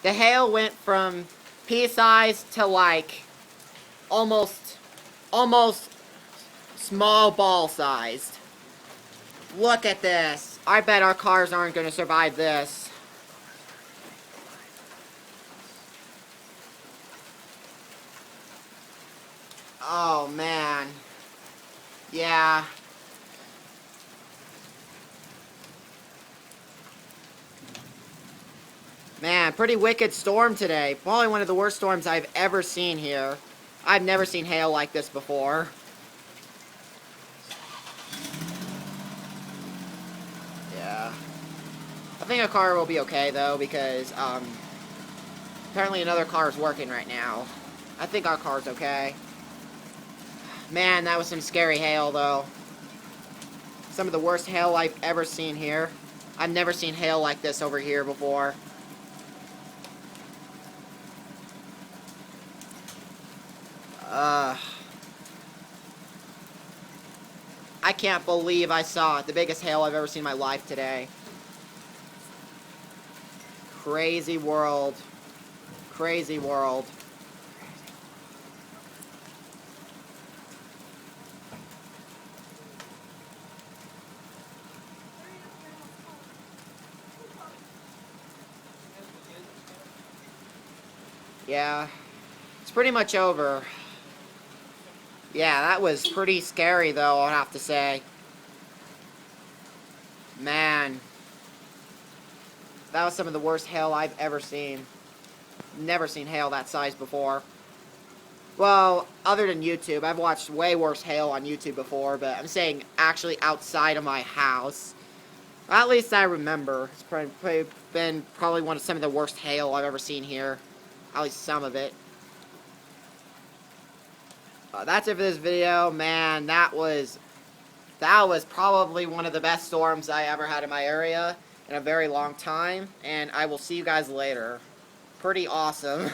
The hail went from pea-sized to like almost small ball-sized. Look at this. I bet our cars aren't going to survive this. Oh, man. Yeah. Man, pretty wicked storm today. Probably one of the worst storms I've ever seen here. I've never seen hail like this before. Yeah. I think a car will be okay, though, because, apparently another car is working right now. I think our car's okay. Man, that was some scary hail, though. Some of the worst hail I've ever seen here. I've never seen hail like this over here before. I can't believe I saw the biggest hail I've ever seen in my life today. Crazy world. Crazy world. Yeah. It's pretty much over. Yeah, that was pretty scary, though, I'll have to say. Man. That was some of the worst hail I've ever seen. Never seen hail that size before. Well, other than YouTube, I've watched way worse hail on YouTube before, but I'm saying actually outside of my house. At least I remember. It's probably been some of the worst hail I've ever seen here. At least some of it. That's it for this video. Man, that was probably one of the best storms I ever had in my area in a very long time. And I will see you guys later. Pretty awesome.